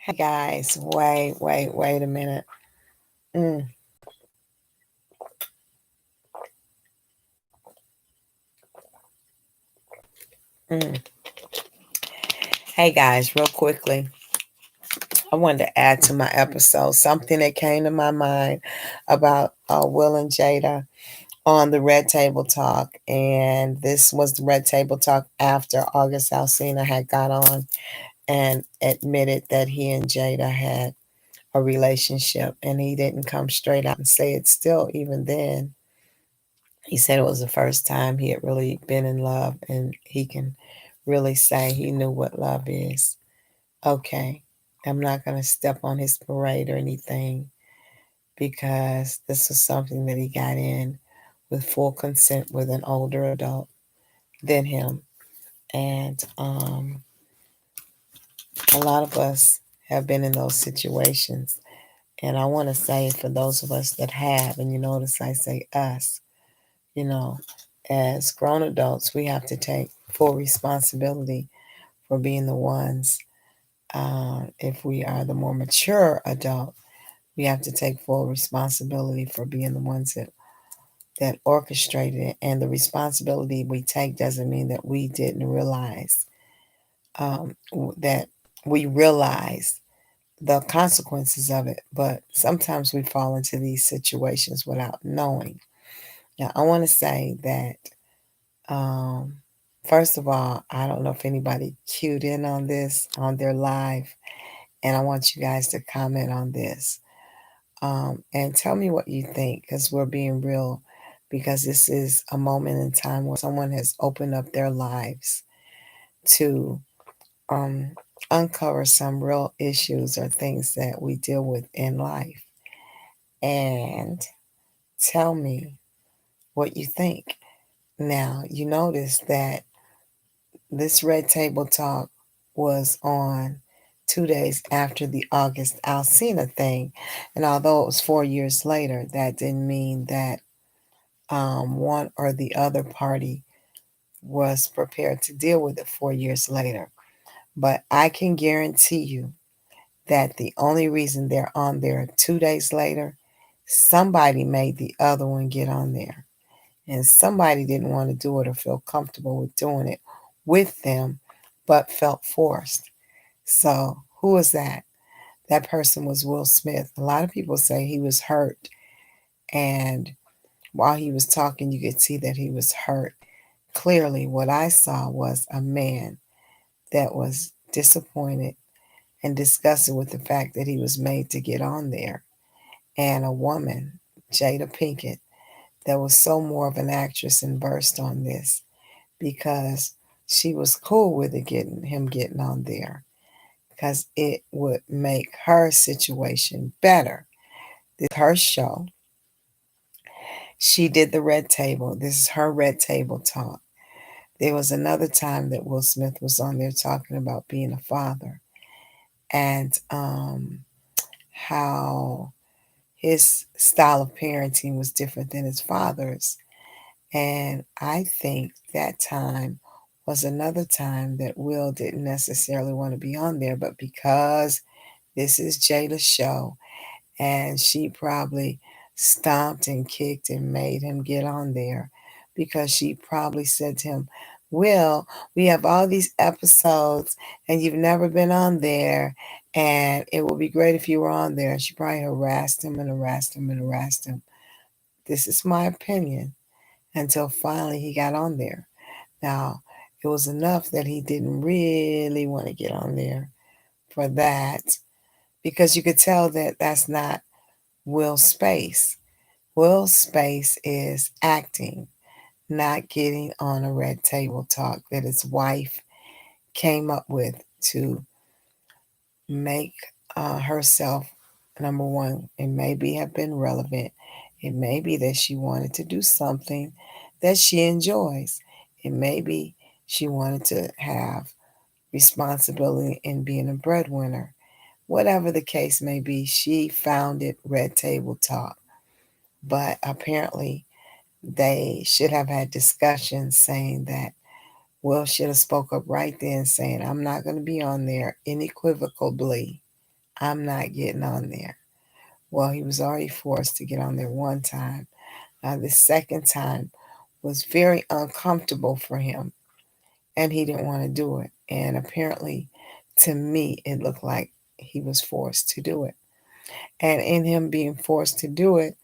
Hey guys, wait a minute. Mm, mm. Hey guys, real quickly, I wanted to add to my episode something that came to my mind about Will and Jada on the Red Table Talk. And this was the Red Table Talk after August Alsina had got on and admitted that he and Jada had a relationship. And he didn't come straight out and say it still, even then. He said it was the first time he had really been in love and he can really say he knew what love is. Okay, I'm not going to step on his parade or anything because this was something that he got in with full consent with an older adult than him. And a lot of us have been in those situations. And I want to say for those of us that have, and you notice I say us, you know, as grown adults, we have to take full responsibility for being the ones. If we are the more mature adult, we have to take full responsibility for being the ones that orchestrated it. And the responsibility we take doesn't mean that we didn't realize that we realize the consequences of it. But sometimes we fall into these situations without knowing. Now, I want to say that Um, first of all, I don't know if anybody cued in on this on their live, and I want you guys to comment on this and tell me what you think because we're being real. Because this is a moment in time where someone has opened up their lives to um, uncover some real issues or things that we deal with in life. And tell me what you think. Now, you notice that this Red Table Talk was on 2 days after the August Alsina thing. And although it was 4 years later, that didn't mean that one or the other party was prepared to deal with it 4 years later. But I can guarantee you that the only reason they're on there 2 days later, somebody made the other one get on there. And somebody didn't want to do it or feel comfortable with doing it with them, but felt forced. So, who was that? That person was Will Smith. A lot of people say he was hurt. And while he was talking, you could see that he was hurt. Clearly, what I saw was a man that was disappointed and disgusted with the fact that he was made to get on there, and a woman, Jada Pinkett, that was so more of an actress and burst on this because she was cool with it getting on there because it would make her situation better. This is her show. She did the red table. This is her red table talk. There was another time that Will Smith was on there talking about being a father and how his style of parenting was different than his father's. And I think that time was another time that Will didn't necessarily want to be on there, but because this is Jada's show, and she probably stomped and kicked and made him get on there because she probably said to him, Will, we have all these episodes and you've never been on there, and it would be great if you were on there. And she probably harassed him and harassed him and harassed him. This is my opinion until finally he got on there. Now, it was enough that he didn't really want to get on there for that because you could tell that that's not Will's space. Will's space is acting, not getting on a red table talk that his wife came up with to make herself number one. It maybe have been relevant. It may be that she wanted to do something that she enjoys. It may be she wanted to have responsibility in being a breadwinner. Whatever the case may be, she found it red table talk. But apparently, they should have had discussions saying that Will should have spoke up right then saying, I'm not going to be on there unequivocally. I'm not getting on there. Well, he was already forced to get on there one time. Now, the second time was very uncomfortable for him, and he didn't want to do it. And apparently, to me, it looked like he was forced to do it. And in him being forced to do it,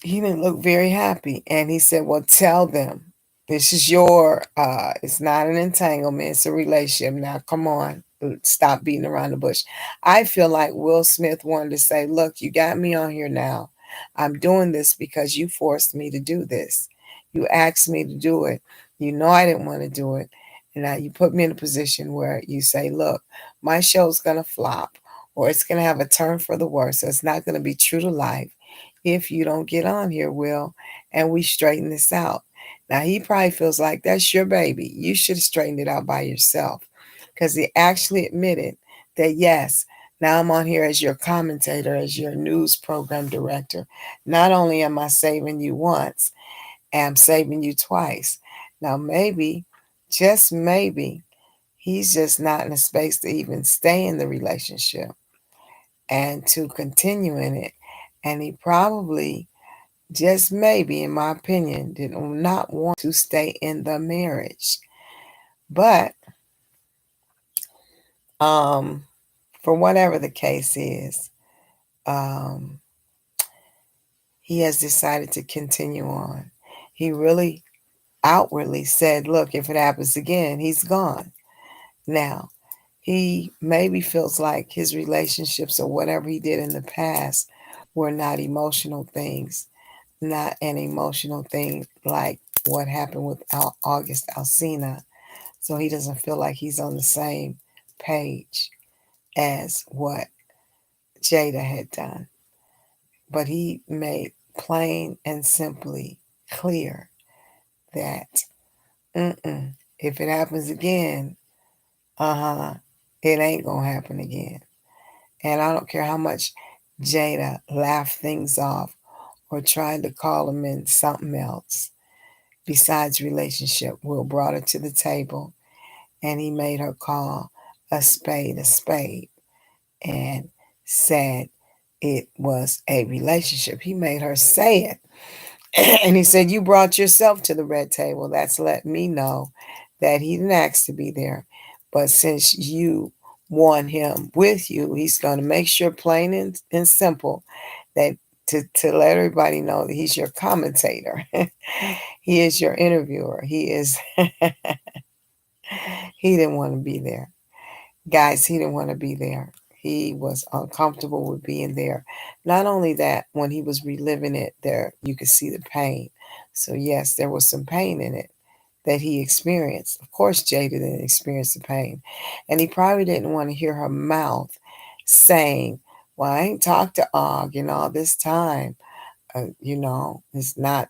he didn't look very happy. And he said, well, tell them this is it's not an entanglement, it's a relationship. Now, come on, stop beating around the bush. I feel like Will Smith wanted to say, look, you got me on here now. I'm doing this because you forced me to do this. You asked me to do it. You know I didn't want to do it. And now you put me in a position where you say, look, my show's going to flop or it's going to have a turn for the worse. So it's not going to be true to life if you don't get on here, Will, and we straighten this out. Now, he probably feels like that's your baby. You should have straightened it out by yourself because he actually admitted that, yes, now I'm on here as your commentator, as your news program director. Not only am I saving you once, I'm saving you twice. Now, maybe, just maybe, he's just not in a space to even stay in the relationship and to continue in it. And he probably, just maybe, in my opinion, did not want to stay in the marriage. But um, for whatever the case is, um, he has decided to continue on. He really outwardly said, look, if it happens again, he's gone. Now, he maybe feels like his relationships or whatever he did in the past were not emotional things, not an emotional thing like what happened with August Alsina. So he doesn't feel like he's on the same page as what Jada had done. But he made plain and simply clear that if it happens again, it ain't gonna happen again. And I don't care how much Jada laughed things off or tried to call him in something else besides relationship. Will brought her to the table and he made her call a spade and said it was a relationship. He made her say it. And he said, you brought yourself to the red table. That's let me know that he didn't ask to be there. But since you want him with you, he's going to make sure, plain and simple, that to let everybody know that he's your commentator. He is your interviewer. He is, he didn't want to be there. Guys, he didn't want to be there. He was uncomfortable with being there. Not only that, when he was reliving it, there you could see the pain. So yes, there was some pain in it that he experienced. Of course, Jada didn't experience the pain, and he probably didn't want to hear her mouth saying, "Well, I ain't talked to Og in all this time. It's not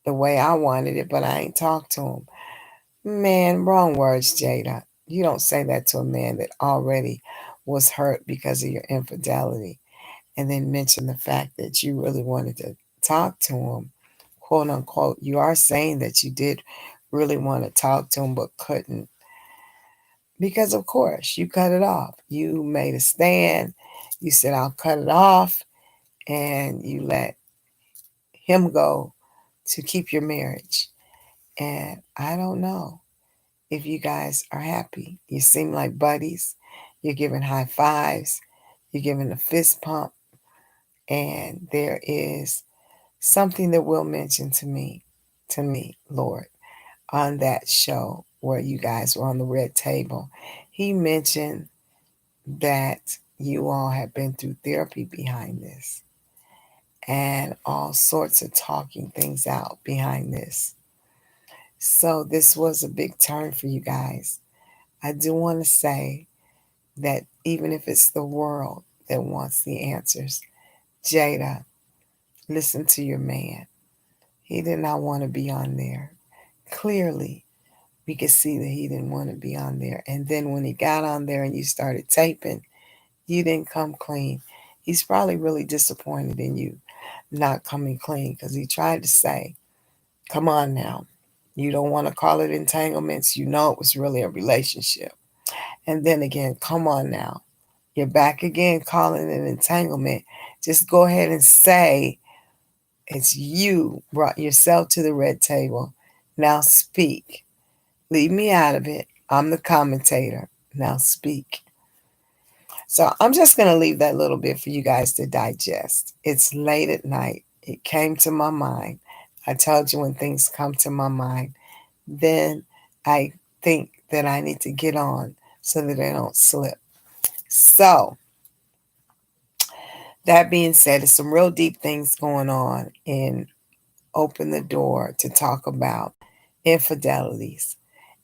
the way I wanted it, but I ain't talked to him." Man, wrong words, Jada. You don't say that to a man that already was hurt because of your infidelity and then mention the fact that you really wanted to talk to him, quote unquote. You are saying that you did really want to talk to him but couldn't because, of course, you cut it off. You made a stand. You said, I'll cut it off, and you let him go to keep your marriage. And I don't know if you guys are happy. You seem like buddies. You're giving high fives. You're giving a fist pump. And there is something that Will mention to me, Lord, on that show where you guys were on the red table. He mentioned that you all have been through therapy behind this and all sorts of talking things out behind this. So this was a big turn for you guys. I do want to say that even if it's the world that wants the answers, Jada, listen to your man. He did not want to be on there. Clearly, we could see that he didn't want to be on there. And then when he got on there and you started taping, you didn't come clean. He's probably really disappointed in you not coming clean because he tried to say, come on now. You don't want to call it entanglements. You know it was really a relationship. And then again, come on now. You're back again calling it entanglement. Just go ahead and say it's you brought yourself to the red table. Now speak. Leave me out of it. I'm the commentator. Now speak. So I'm just going to leave that little bit for you guys to digest. It's late at night. It came to my mind. I told you when things come to my mind, then I think that I need to get on so that I don't slip. So, that being said, there's some real deep things going on and open the door to talk about infidelities.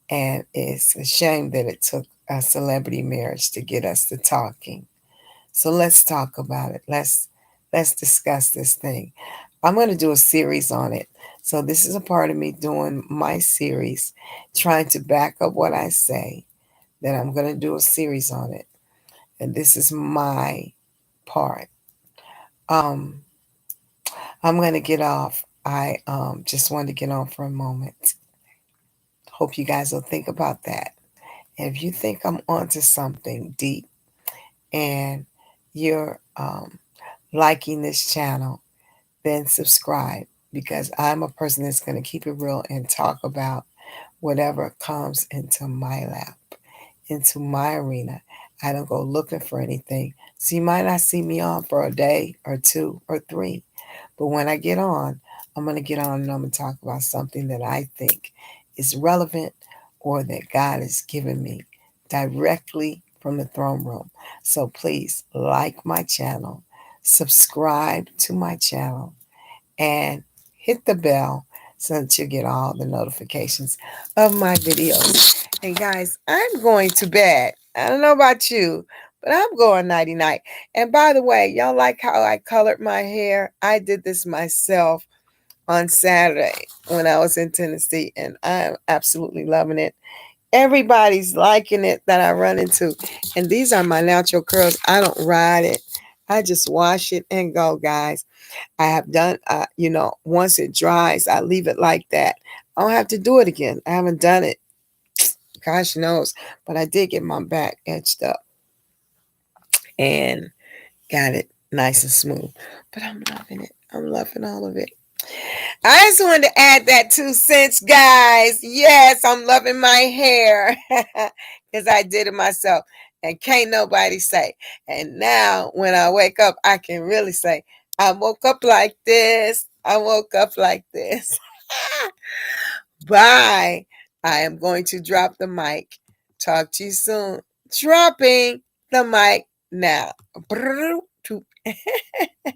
And it's a shame that it took a celebrity marriage to get us to talking. So let's talk about it. Let's discuss this thing. I'm going to do a series on it. So this is a part of me doing my series, trying to back up what I say, that I'm going to do a series on it. And this is my part. Um, I'm going to get off. I just wanted to get on for a moment. Hope you guys will think about that. And if you think I'm onto something deep and you're liking this channel, then subscribe, because I'm a person that's going to keep it real and talk about whatever comes into my lap, into my arena. I don't go looking for anything. So you might not see me on for a day or two or three. But when I get on, I'm going to get on and I'm going to talk about something that I think is relevant or that God has given me directly from the throne room. So please like my channel, subscribe to my channel, and hit the bell so that you get all the notifications of my videos. And guys, I'm going to bed. I don't know about you, but I'm going nighty night. And by the way, y'all like how I colored my hair? I did this myself on Saturday when I was in Tennessee, and I'm absolutely loving it. Everybody's liking it that I run into. And these are my natural curls. I don't ride it. I just wash it and go, guys. I have done, once it dries, I leave it like that. I don't have to do it again. I haven't done it, gosh knows, but I did get my back etched up and got it nice and smooth. But I'm loving it. I'm loving all of it. I just wanted to add that 2 cents, guys. Yes, I'm loving my hair because I did it myself. And can't nobody say. And now when I wake up, I can really say, I woke up like this. I woke up like this. Bye. I am going to drop the mic. Talk to you soon. Dropping the mic now.